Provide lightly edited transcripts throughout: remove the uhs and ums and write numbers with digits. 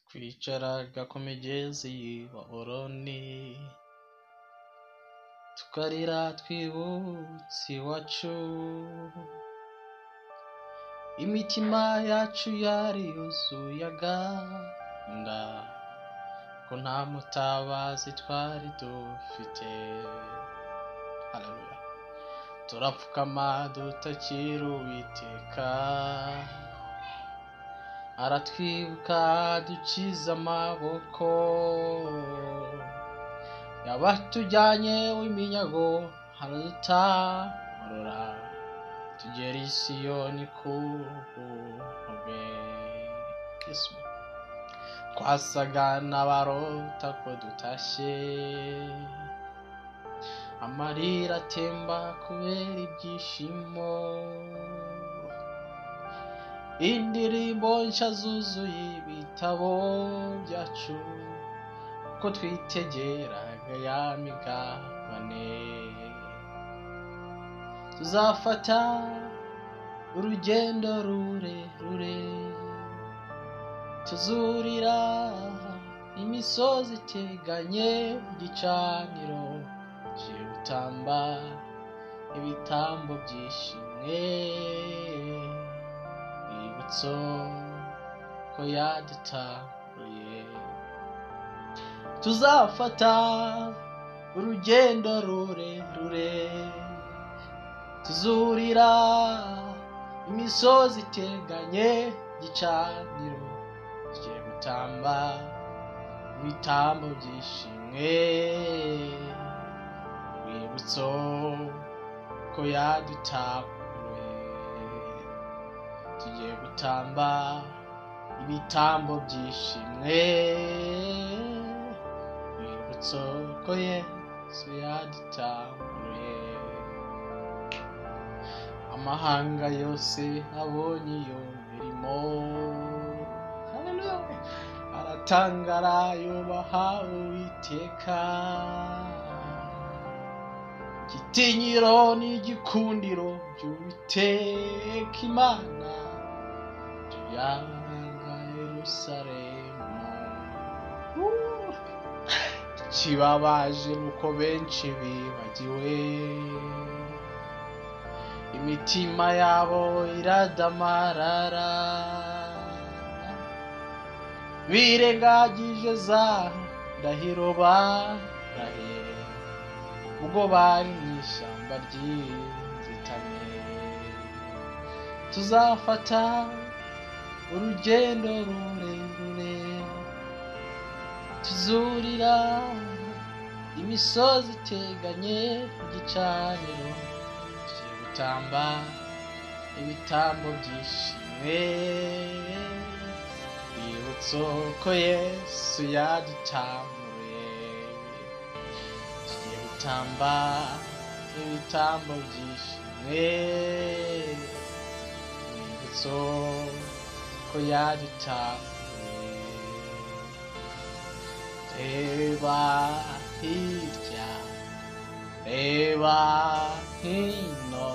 Twicaraga ku migezi wa Oroni tukarira twibutse iwacu, imitima yacu yari yuzuye agahinda ko nta mutabazi twari dufite. Haleluya. Turapfukama dutakira Uwiteka, aratwibuka dukiza amaboko, yabatujyanye w'iminyago aradutamurura, tugera i Siyoni ku buntu bwe. Twasaga n'abarota ko dutashye, amarira atemba kubera ibyishimo, indirimbo nshya zuzuye ibitabo byacu, ko twitegeraga ya migabane. Tuzafata urugendo rurerure, tuzurira imisozi iteganye igicaniro cy'ubutamba, ibitambo byishimwe, ibutso ko yadutaruye. Tuzafata urugendo rurerure, tuzurira imisozi iteganye igicaniro cy'ubutamba, ibitambo byishimwe, ibutso ko yadutaruye. Tugiye gutamba ibitambo byishimwe, ibutso ko Yesu yadutaruye. Amahanga yose abonye iyo mirimo, haleluya, aratangara yubaha Uwiteka. Igitinyiro n'igikundiro by'Uwiteka Imana tuyanga Yerusalemu. Ikibabaje nuko benshi bibagiwe, imitima yabo iradamarara, birengagije za ndahiro barahera ubwo bari mu ishyamba ry'inzitane. Tuzafata urugendo rurerure, tuzurira imisozi iteganye igicaniro cy'ubutamba, ibitambo byishimwe, ibutso ko Yesu yadutamuye. Tugiye gutamba ibitambo byishimwe, ibutso ko yadutamuye. Reba hirya, reba hino,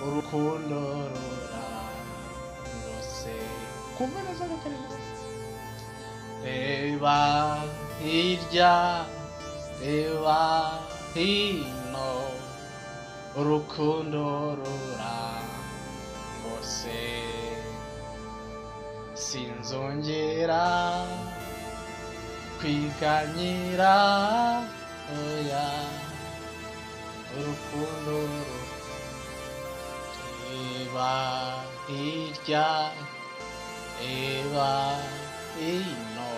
urukundo rurarose. Kumva neza gakarimo. Reba hirya, reba hino, urukundo rurarose. Sinzongera kwiganyira, oya, urukundo reba hirya, reba hino,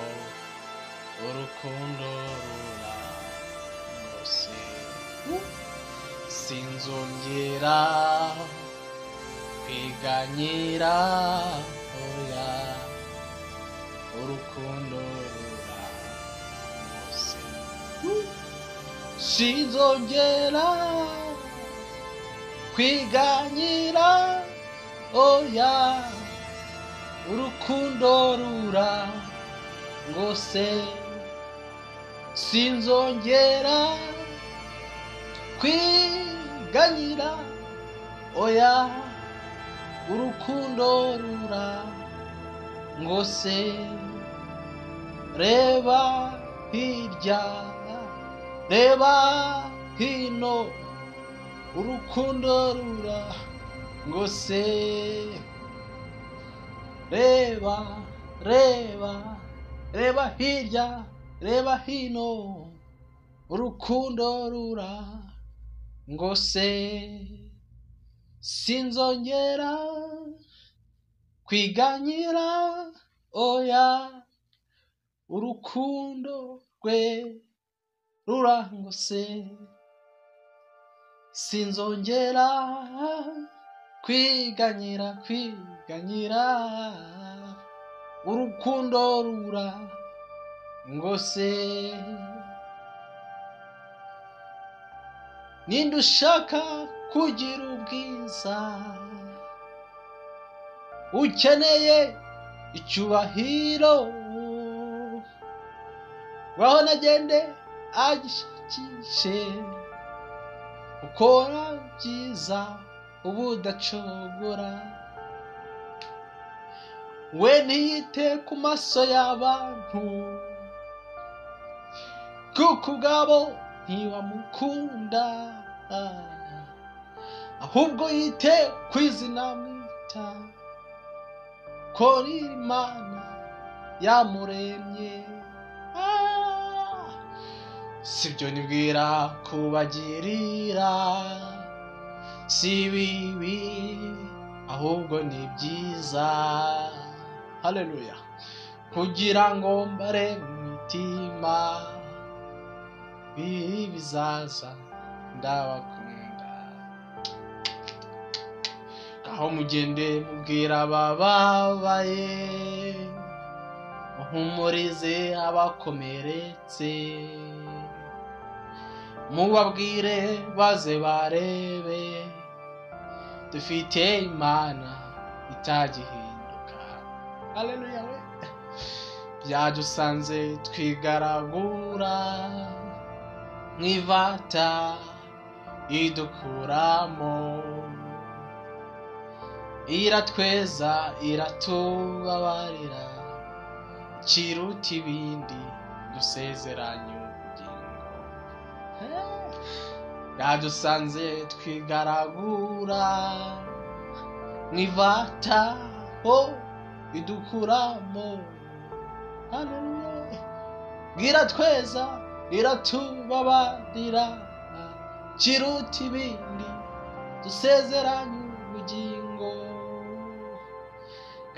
urukundo rurarose. Sinzongera kwiganyira, oya, urukundo rurarose. Sinzongera kwiganyira, oya, urukundo rurarose. Sinzongera kwiganyira, oya, urukundo rurarose. reba hirya reba hino urukundo rura ngose reba reba reba hirya reba hino urukundo rura ngose sinzongera kwiganyira oya urukundo rwe rurangose sinzongera kwiganyira urukundo rurangose ninde ushaka kugira ubwiza ukeneye icyubahiro waho nagende agishakishe ukora byiza ubudacogora we ntiyite ku maso y'abantu kuko ubwabo ntibamukunda ahubwo yite ku izina mwita ko Imana yamuremye sibyo nibwira kubagirira si bibi ahubwo ni byiza haleluya kugira ngo mbare imitima bizaza ndabakunda aho mugende mubwira abababaye muhumurize abakomeretse mubabwire baze barebe dufite Imana itagihinduka haleluya we byadusanze twigaragura mwivata idukuramo iratweza iratubabarira kiruta ibindi dusezeranye ubugingo byadusanze twigaragura mwivata ho idukuramo haleluya iratweza iratubabarira kiruta ibindi dusezeranye ubugingo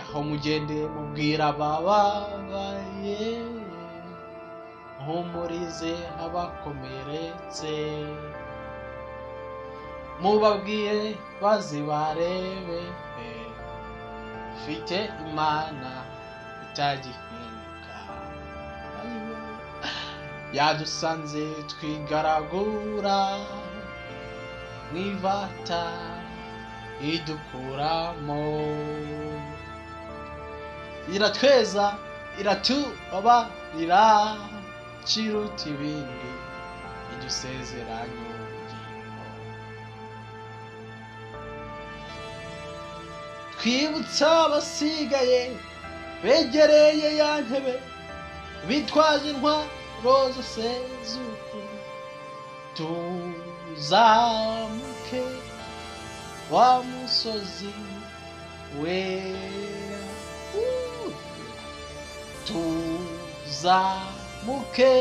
aho mugende mubwira abababaye muhumurize abakomeretse mubabwiye baze barebe ufite Imana itagihinduka yadusanze twigaragura mwivata idukuramo iratweza iratubabarira kiruta ibindi idusezeranye ubugingo twibutsa abasigaye begereye ya ntebe bitwaje intwaro zose z'ukuri tuzamuke wa musozi wera tuzamuke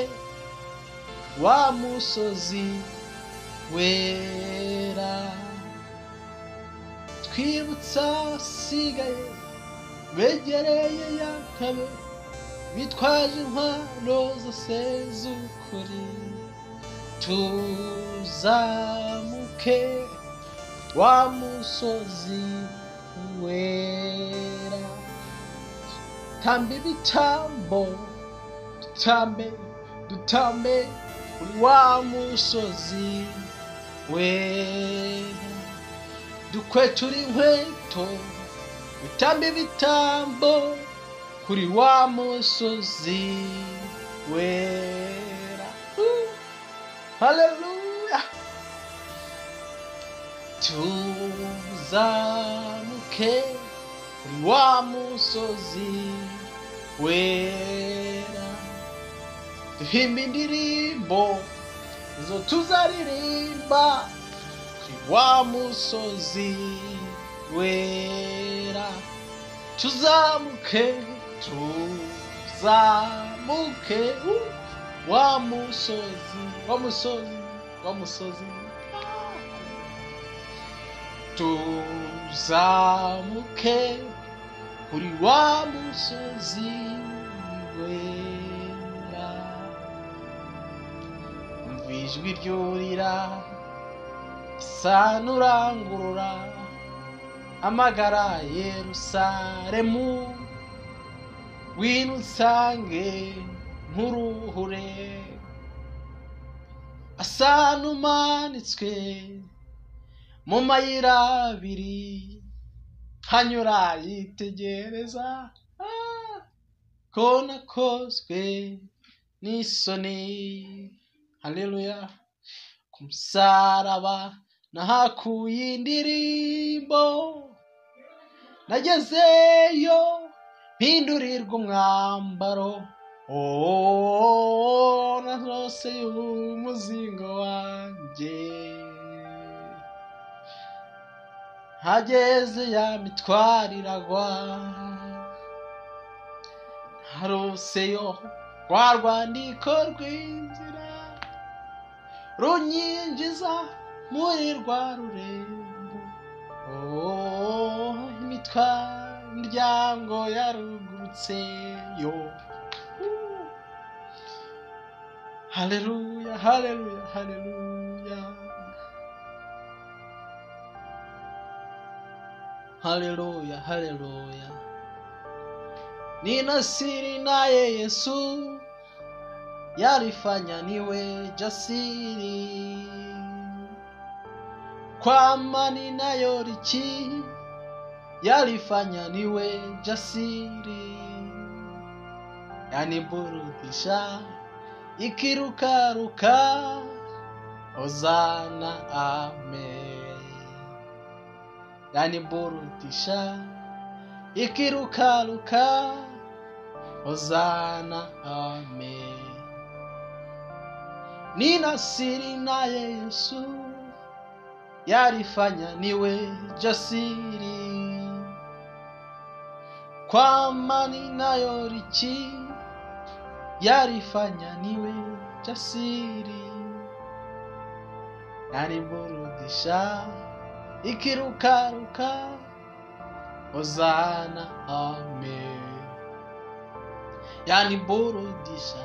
wa musozi wera twibutsa abasigaye begereye ya ntebe bitwaje intwaro zose z'ukuri tuzamuke wa musozi wera tambe ibitambo dutambe kuri wa musozi wera dukwetura inkweto dutambe ibitambo kuri wa musozi wera haleluya tuzamuke kuri wa musozi wera duhimba indirimbo izo tuzaririmba kuri wa musozi wera. Tuzamuke wa musozi tuzamuke kuri wa musozi wera. Umva ijwi ryurira isa n'urangurura amagara Yerusalemu, ngwino unsange nkuruhure. Asa n'umanitswe mu mayira abiri, hanyura yitegereza ko nakozwe n'isoni. Haleluya. Ku musaraba nahakuye indirimbo, nagezeyo mpindurirwa umwambaro, narose umuzingo wanjye. Hageze ya mitwaro iragwa, naroseyo rwa rwandiko rw'inzira runyinjiza muri rwa rurembo. Imiryango yarugurutse yo. Haleluya, haleluya, haleluya, haleluya, haleluya. Nina siri naye Yesu, yalifanya niwe jasiri. Kwa amani nayo richi, yalifanya niwe jasiri. Yaniburudisha ikirukaruka, Hosana amen. Yaniburudisha ikirukaruka, Hosana amen. Nina siri naye Yesu, yalifanya niwe jasiri. Kwa amani nayo richi, yalifanya niwe jasiri. Yaniburudisha ikirukaruka, Hosana amen. Yaniburudisha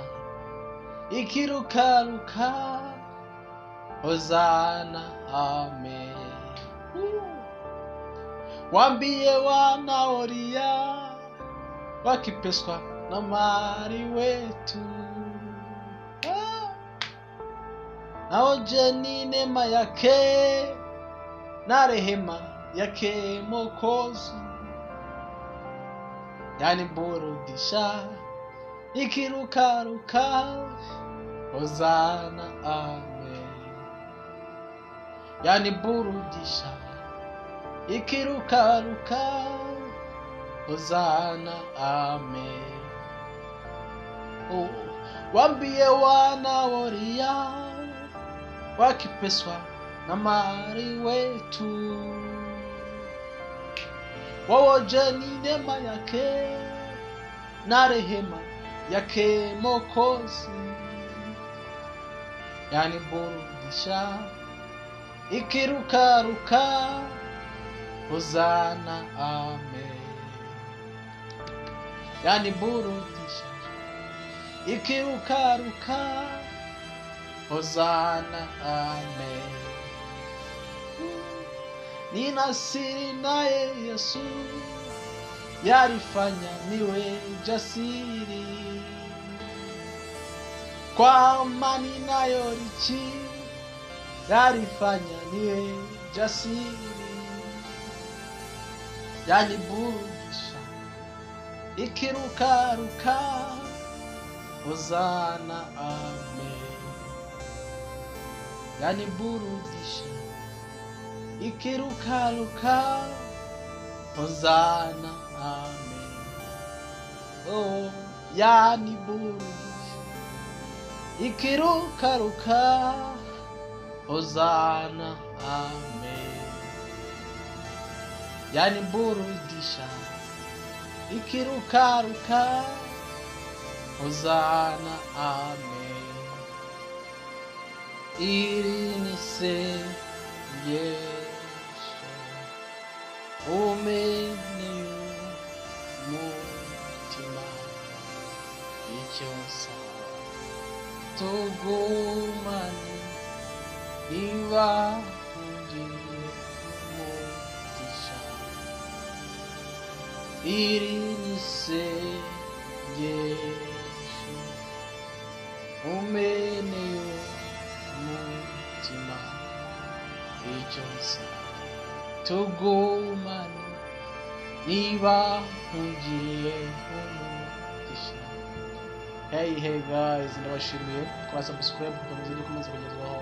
ikirukaruka, Hosana amen. Wambie wana Oria wakipeswa na mari wetu, naoje ni neema yake na rehema yake Mwokozi. Yaniburudisha ikirukaruka, Hosana amen. Yaniburudisha ikirukaruka, Hosana amen. Wambie wana Oria wakipeswa na mari wetu, waoje ni neema yake na rehema yake Mwokozi. Yaniburudisha ikirukaruka, Hosana amen. Yaniburudisha ikirukaruka, Hosana amen. Nina siri naye Yesu, yalifanya niwe jasiri. Kwa amani nayo richi, yalifanya niwe jasiri. Yaniburudisha ikirukaruka, Hosana amen. Yaniburudisha ikirukaruka, Hosana amen. Yaniburudisha ikirukaruka hozana amen. Yani burudisha ikirukaruka hozana amen. Iri ni sengesho umenye umutima icyo nsaba tugumane niba ungiriye umugisha. Iri ni sengesho umenye umutima icyo nsaba tugumane niba ungiriye umugisha. Hey guys, ndabashimiye kwa subscribe kukomeza kugezwaho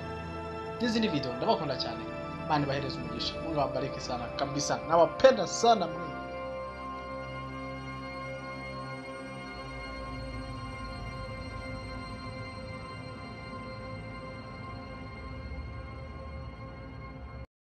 n'izindi video. Ndabakunda cyane, Imana ibahereze umugisha. Mungu awabariki sana kabisa, nawapenda sana.